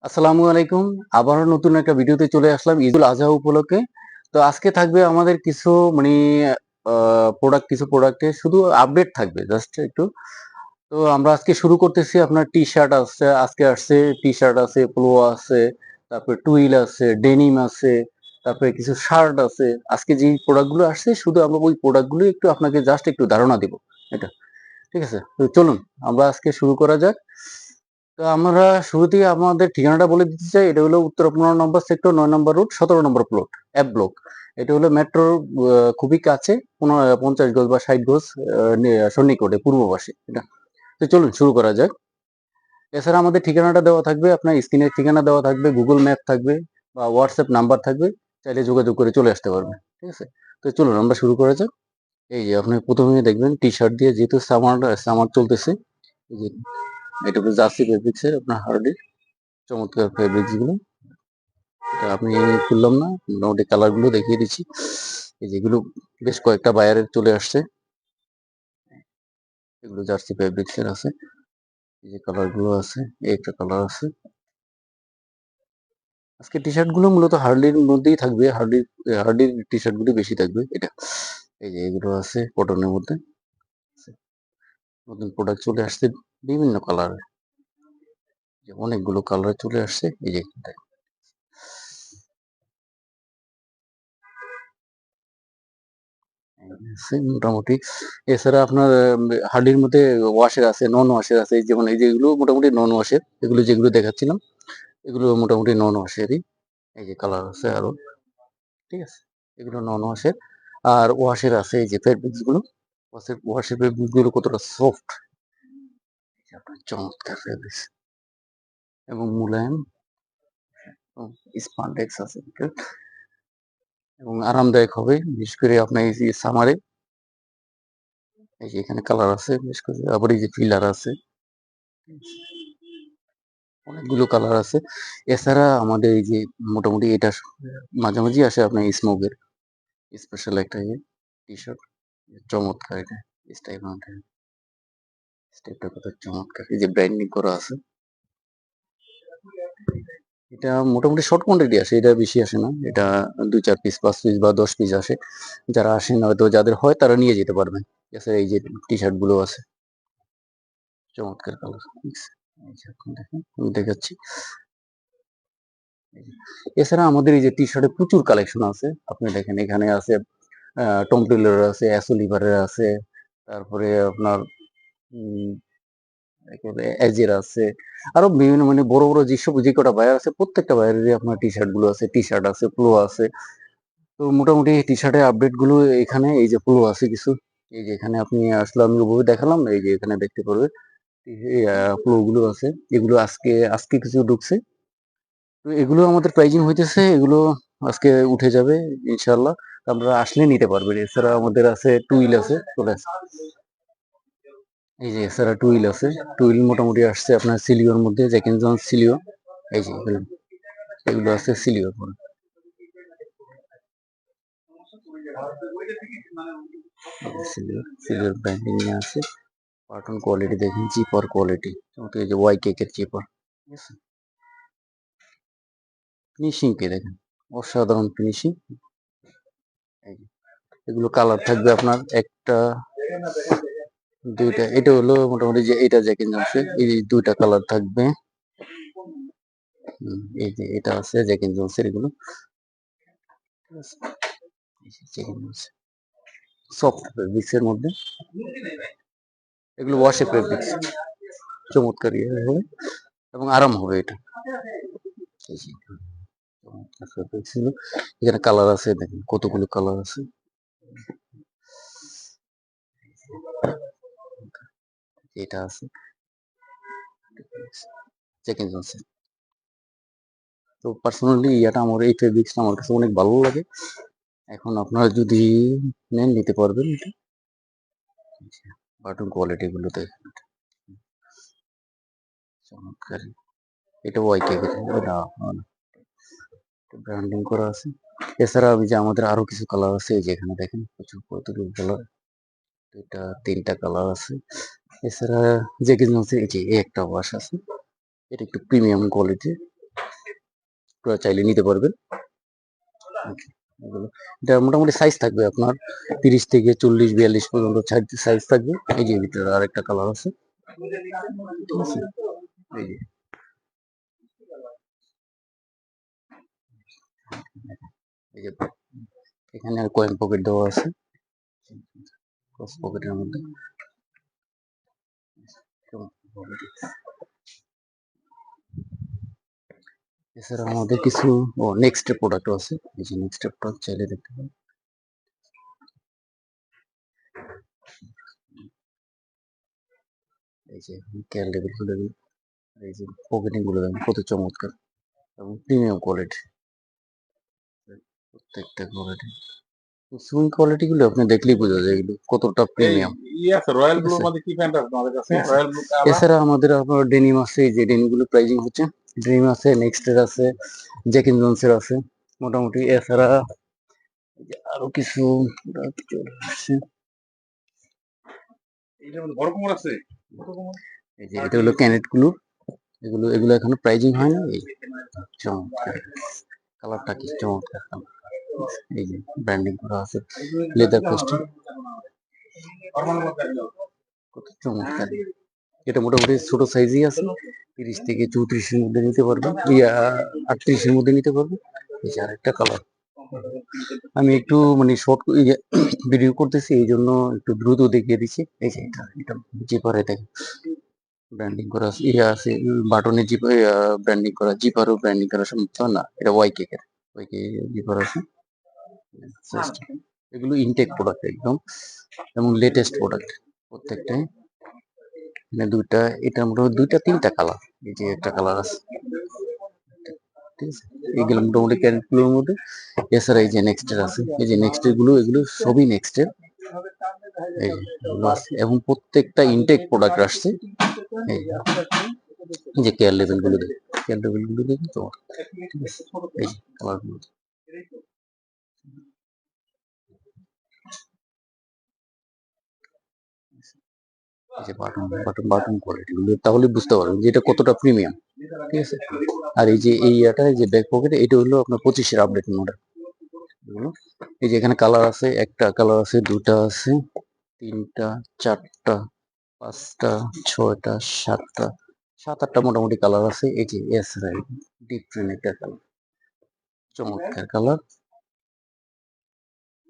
আসসালামু আলাইকুম। আবারও নতুন একটা ভিডিওতে চলে আসলাম ঈদুল আজহা উপলক্ষে। তো আজকে থাকবে আমাদের কিছু মানে কিছু প্রোডাক্টে শুধু আপডেট থাকবে জাস্ট একটু। তো আমরা আজকে শুরু করতেছি আপনার টি-শার্ট আছে, আজকে আসছে টি-শার্ট আছে, পোলো আছে, তারপরে টুইল আছে, ডেনিম আছে, তারপরে কিছু শার্ট আছে। আজকে যেই প্রোডাক্ট গুলো আসছে শুধু আমরা ওই প্রোডাক্ট গুলো একটু আপনাকে জাস্ট একটু ধারণা দিব। এটা ঠিক আছে? তো চলুন আমরা আজকে শুরু করা যাক। তো আমরা শুরুতেই আমাদের ঠিকানাটা বলে দিতে চাই। এটা হলো উত্তরা ১৫ নম্বর সেক্টর ৯ নম্বর রোড ১৭ নম্বর প্লট, এফ ব্লক। এটা হলো মেট্রোর খুবই কাছে ৫০ গজ বা ৬০ গজ সন্নিকটে পূর্ব পাশে এটা। তো চলুন শুরু করা যাক। এছাড়া আমাদের ঠিকানাটা দেওয়া থাকবে, আপনার স্ক্রিনের ঠিকানা দেওয়া থাকবে, গুগল ম্যাপ থাকবে বা হোয়াটসঅ্যাপ নাম্বার থাকবে। চাইলে যোগাযোগ করে চলে আসতে পারবেন। ঠিক আছে? তো চলুন আমরা শুরু করা যাক। এই যে আপনি ১ম এ দেখবেন টি-শার্ট দিয়ে যেহেতু সামার চলতেছে। এই যে এটা হলো জার্সি ফেব্রিক্স এর আপনার হার্ডি চমৎকার ফেব্রিক্স গুলো। এটা আমি খুললাম না, মোটামুটি কালার গুলো দেখিয়ে দিচ্ছি। এই যেগুলো বেশ কয়েকটা বায়ারের চলে আসছে। এগুলো জার্সি ফেব্রিক্স এর আছে। এই যে কালার গুলো আছে, এই একটা কালার আছে। আজকে টি শার্ট গুলো মূলত হার্ডির মধ্যেই থাকবে, হার্ডির টি শার্ট গুলো বেশি থাকবে এটা। এই যে এগুলো আছে কটনের মধ্যে। নতুন প্রোডাক্ট চলে আসছে বিভিন্ন কালারের, অনেকগুলো কালার চলে আসছে। এই যে মোটামুটি। এছাড়া আপনার হার্ডির মধ্যে ওয়াশের আছে, নন ওয়াশের আছে। যেমন এই যে এগুলো মোটামুটি নন ওয়াশের, এগুলো যেগুলো দেখাচ্ছিলাম এগুলো মোটামুটি নন ওয়াশেরই। এই যে কালার আছে আরো, ঠিক আছে? এগুলো নন ওয়াশের। আর ওয়াশের আছে এই যে ফেব্রিক্স গুলো, ওয়াশের ফেব্রিক্স গুলো কতটা সফট, আপনার চমৎকার ফেব্রিক্স এবং মুলায়ম স্পান্ডেক্স আছে এবং আরামদায়ক হবে, বিশেষ করে আপনার এই যে সামারে। এই যে এখানে কালার আছে বিশেষ করে, আবার এই যে ফিলার আছে, অনেকগুলো কালার আছে। এছাড়া আমাদের এই যে মোটামুটি এটা মাঝামাঝি আসে আপনার স্মোকের স্পেশাল একটা টি-শার্ট, চমৎকার এটা। স্টাইল মাউন্টেন স্টেপটা কত চমৎকার, এই যে ব্র্যান্ডিং করা আছে। এটা মোটামুটি শর্ট কোয়ান্টিটি আসে, এটা বেশি আসে না। এটা ২-৪ পিস ৫ পিস বা ১০ পিস আসে। যারা আসেন হয়তো যাদের হয় তারা নিয়ে যেতে পারবেন। এছাড়া এই যে টি-শার্ট গুলো আছে, চমৎকার কালার। এই যে আপনি দেখেন, আমি দেখাচ্ছি। এছাড়া আমাদের এই যে টি-শার্টের প্রচুর কালেকশন আছে। আপনি দেখেন এখানে আছে টম টেলরের আছে, অ্যাসোলিভারের আছে, তারপরে আপনার উম একেবারে এজের আছে। আরো বিভিন্ন মানে বড়, বড় যেসব যে কটা বায়ার আছে প্রত্যেকটা বায়ারেরই আপনার টি-শার্ট গুলো আছে, টি-শার্ট আছে, পোলো আছে। তো মোটামুটি টি-শার্টের আপডেট গুলো এখানে, এই যে পোলো আছে কিছু। এই যে এখানে আপনি আসলে আমি ওভাবে দেখালাম, এই যে এখানে দেখতে পারবেন। এই পোলো গুলো আছে। এগুলো আজকে আজকে কিছু ঢুকছে। তো এগুলো আমাদের প্রাইজিং হইতেছে, এগুলো আজকে উঠে যাবে ইনশাআল্লাহ। আপনারা আসলে নিতে পারবেন। এছাড়া আমাদের আছে টুইল আছে, চলে আসে। এই যে এছাড়া টুইল আছে। টুইল মোটামুটি আসছে আপনার সিলিওর মধ্যে, জ্যাক এন্ড জোন্স সিলিও। এই যে এগুলো আছে সিলিওর পরে। সিলিওর সিলিওর ব্র্যান্ডিং নিয়ে আছে। পার্টন কোয়ালিটি দেখেন, চিপার কোয়ালিটি। এই যে ওয়াই কেকের চিপার, ঠিক আছে? ফিনিশিং কে দেখেন, অসাধারণ ফিনিশিং। এই যে এগুলো কালার থাকবে আপনার একটা, দুইটা। এটা হলো মোটামুটি যে এটা জ্যাক এন্ড জোন্সের, এই দুইটা কালার থাকবে। এই যে এটা আছে জ্যাক এন্ড জোন্সের, এগুলো ঠিক আছে? এই যে Jack and Jones soft fabrics এর মধ্যে, এগুলো ওয়াশে ফেব্রিক্স, চমৎকার ইয়ে হবে এবং আরাম হবে এটা। এই যে চমৎকার ফেব্রিক্স গুলো। এখানে কালার আছে, দেখেন কতগুলো কালার আছে। এটা আছে জ্যাক এন্ড জোন্সের। তো পার্সোনালি ইয়াটা আমার, এই ফেব্রিক্সটা আমার কাছে অনেক ভালো লাগে। এখন আপনারা যদি নেন নিতে পারবেন এটা। বাটন কোয়ালিটি গুলো দেখেন, চমৎকার। এটা ওয়াই কেকের, এটা ব্র্যান্ডিং করা আছে। এছাড়া আমি যে আমাদের আরো কিছু কালার আছে, এই যে এখানে দেখেন প্রচুর কতগুলো কালার, দুইটা তিনটা কালার আছে। এছাড়া জ্যাক এন্ড জোন্সের এই যে একটা ওয়াশ আছে, এটা একটু প্রিমিয়াম কোয়ালিটি। আপনারা চাইলে নিতে পারবেন। এটা মোটামুটি সাইজ থাকবে আপনার 30 থেকে 40-42 পর্যন্ত সাইজ থাকবে। এই যে ভিতরে আরেকটা কালার আছে, ঠিক আছে। এই যে এই যে এখানে আর কয়েন পকেট দেওয়া আছে, ক্রস পকেটের মধ্যে। এছাড়া আমাদের কিছু নেক্সট প্রোডাক্ট আছে, এই যে নেক্সট প্রোডাক্ট চাইলে দেখতে পারেন। এই যে কেয়ার লেভেল গুলো, এই যে পকেটিং গুলো দেখেন কত চমৎকার এবং প্রিমিয়াম কোয়ালিটি, প্রত্যেকটা কোয়ালিটি। সুইং কোয়ালিটি গুলো আপনি দেখলেই বোঝা যায় এগুলো কতটা প্রিমিয়াম। রয়্যাল ব্লুর মধ্যে কি প্যান্ট আছে আমাদের কাছে? Royal blue colour. এছাড়া আমাদের আপনার ডেনিম আছে, এই যে ডেনিম গুলো প্রাইজিং হচ্ছে, ডেনিম আছে, নেক্সটের আছে, জ্যাক এন্ড জোনসের আছে মোটামুটি। এছাড়া আরো কিছু চলে আসছে, এটার মধ্যে বড় কোমর আছে। এই যে এটা হলো ক্যানেট গুলো, এগুলো এগুলো এখনো প্রাইজিং হয় না। এই চমৎকার কালারটা, কি চমৎকার কালার। এই যে ব্র্যান্ডিং করা আছে, লেদার কাস্টম, কত চমৎকার। এটা মোটামুটি ছোট সাইজই আছে, 30 থেকে 34 এর মধ্যে নিতে পারবেন, 38 এর মধ্যে নিতে পারবেন। এই যে আরেকটা কালার। আমি একটু মানে শর্ট ভিডিও করতেছি, এই জন্য একটু দ্রুত দেখিয়ে দিচ্ছি। এই যে এটা জিপারে দেখেন ব্র্যান্ডিং করা আছে, ইয়ে আছে বাটনের জিপার ব্র্যান্ডিং করা, জিপারও ব্র্যান্ডিং করা সম্ভব না। এটা ওয়াইকে জিপার আছে। এগুলো ইনটেক প্রোডাক্ট একদম, এবং লেটেস্ট প্রোডাক্ট প্রত্যেকটাই। মানে দুইটা, এটা মোটামুটি দুইটা তিনটা কালার, এই যে একটা কালার আছে, ঠিক আছে। এইগুলো মোটামুটি ক্যারেট গুলোর মধ্যে। এছাড়া এই যে নেক্সটের আছে, এই যে নেক্সটের গুলো, এগুলো সবই নেক্সটের, এই এবং প্রত্যেকটা ইনটেক প্রোডাক্ট আসছে। এই যে কেয়ার লেভেল গুলো দেখুন, কেয়ার লেভেল গুলো দেখুন তো, ঠিক আছে। এই যে কালার গুলো, এই যে বাটন কোয়ালিটি গুলো, তাহলে বুঝতে পারবেন যে এটা কতটা প্রিমিয়াম, ঠিক আছে। আর এই যে এই ইয়াটা, যে ব্যাক পকেটে, এটা হলো আপনার 25-এর আপডেট মডেল। এই যে এখানে কালার আছে, একটা কালার আছে, দুটা আছে, তিনটা, চারটা, পাঁচটা, ছয়টা, সাতটা, 7-8টা মোটামুটি কালার আছে। এই যে এস রাইট ডিফারেন্ট একটা কালার, চমৎকার কালার।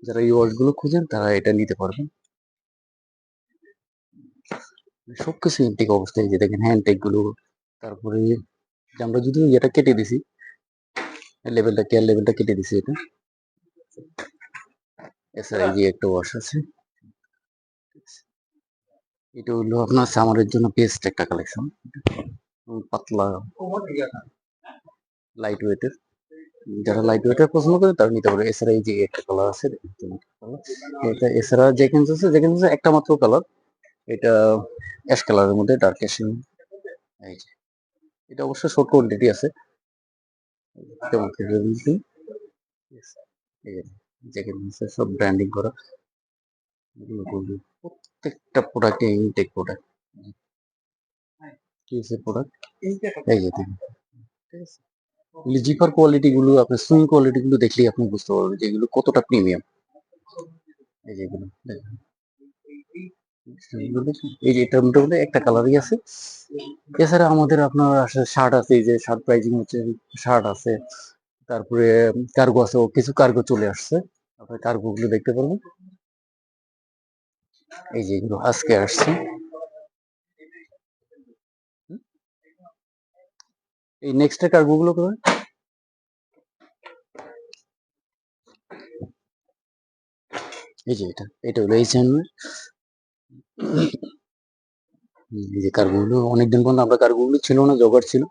যারা এই ওয়ার্ড গুলো খুঁজেন তারা এটা নিতে পারবেন। সবকিছু ইনটেক অবস্থায়, যে দেখেন হ্যান্ড টেক গুলো। তারপরে আমরা যদি এটা কেটে দিছি, লেভেলটা, কেয়ার লেভেলটা কেটে দিছি এটা। এছাড়া এই যে একটা ওয়াশ আছে, এটা হলো আপনার সামারের জন্য বেস্ট একটা কালেকশন, পাতলা লাইট ওয়েটের। যারা লাইট ওয়েটের পছন্দ করে তারা নিতে পারে। এছাড়া এই যে একটা কালার আছে, এটা এছাড়া জ্যাকেন্স আছে, জ্যাকেন্স আছে একটা মাত্র কালার, এটা অ্যাশ কালারের মধ্যে, ডার্ক অ্যাশ। এই যে এটা অবশ্য শর্ট কোয়ান্টিটি আছে, জ্যাকেন্স সব ব্র্যান্ডিং করা, প্রত্যেকটা প্রোডাক্ট ইনটেক প্রোডাক্ট, কি আছে প্রোডাক্ট, এই যে দেখুন, ঠিক আছে। জিপার কোয়ালিটি গুলো, আপনার সুইং কোয়ালিটি গুলো দেখলেই আপনি বুঝতে পারবেন যে এগুলো কতটা প্রিমিয়াম। এই যে এগুলো দেখেন, এই যে এটার মধ্যে একটা কালারই আছে। এছাড়া আমাদের আপনার শার্ট আছে, এই যে শার্ট প্রাইজিং হচ্ছে, শার্ট আছে, তারপরে কার্গো আছে, কিছু কার্গো চলে আসছে, আপনার কার্গো গুলো দেখতে পারবেন। এই যে এগুলো আজকে আসছে, এই নেক্সট কার্গো গুলো করে। এই যে এটা হলো H&M, এই যে কার্গো গুলো অনেকদিন পর্যন্ত আমরা কার্গো গুলো ছিল না, জগার ছিল,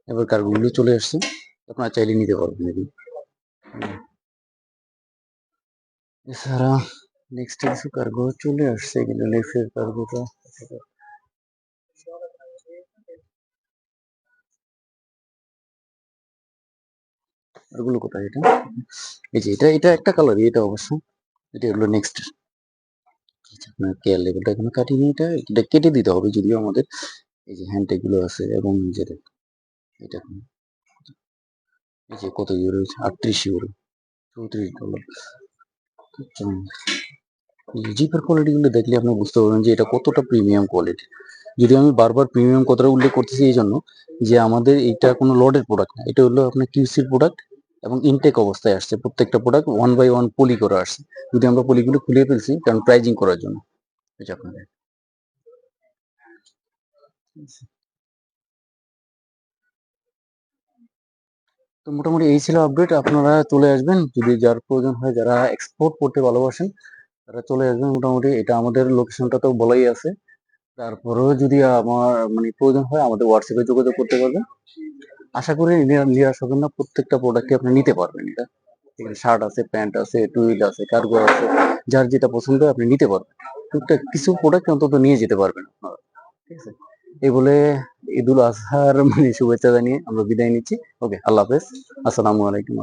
এবার কার্গো গুলো চলে আসছে, আপনারা চাইলে নিতে পারবেন এগুলো। এছাড়া নেক্সট কিছু কার্গো চলে আসছে, কিন্তু নেক্সট কার্গোটা এগুলো কোথায়, এটা এই যে এটা একটা কালার, এটা অবশ্য এটা হলো নেক্সট। আপনার কেয়ার লেভেলটা এখানে কাটিয়ে নিয়ে এটা কেটে দিতে হবে, যদিও আমাদের এই যে হ্যান্ড গুলো আছে, এবং যেটা এটা এই যে কত ইউরো হয়েছে, 38 ইউরো, $34। জিপের কোয়ালিটি গুলো দেখলে আপনি বুঝতে পারবেন যে এটা কতটা প্রিমিয়াম কোয়ালিটি। যদি আমি বারবার প্রিমিয়াম কথাটা উল্লেখ করতেছি এই জন্য যে আমাদের এটা কোনো লটের প্রোডাক্ট না, এটা হলো আপনার কিউসির প্রোডাক্ট এবং ইনটেক অবস্থায় আসছে। প্রত্যেকটা প্রোডাক্ট 1 বাই 1 পলি করে আসছে। যদি আমরা পলিগুলো খুলে ফেলছি কারণ প্রাইজিং করার জন্য। এই যে আপনাদের তো মোটামুটি এই ছিল আপডেট। আপনারা চলে আসবেন যদি যার প্রয়োজন হয়, যারা এক্সপোর্ট করতে ভালোবাসেন তারা চলে আসবেন। মোটামুটি এটা আমাদের লোকেশনটা তো বলাই আছে। তারপরেও যদি আমার মানে প্রয়োজন হয় আমাদের হোয়াটসঅ্যাপে যোগাযোগ করতে পারবেন। আশা করি নিরাশ হবেন না, প্রত্যেকটা প্রোডাক্টই আপনি নিতে পারবেন। এটা এখানে শার্ট আছে, প্যান্ট আছে, টুইল আছে, কার্গো আছে, যার যেটা পছন্দ হয় আপনি নিতে পারবেন। টুকটাক কিছু প্রোডাক্ট অন্তত নিয়ে যেতে পারবেন আপনারা, ঠিক আছে? এই বলে ঈদুল আজহার মানে শুভেচ্ছা জানিয়ে আমরা বিদায় নিচ্ছি। ওকে, আল্লাহ হাফেজ, আসসালামু আলাইকুম।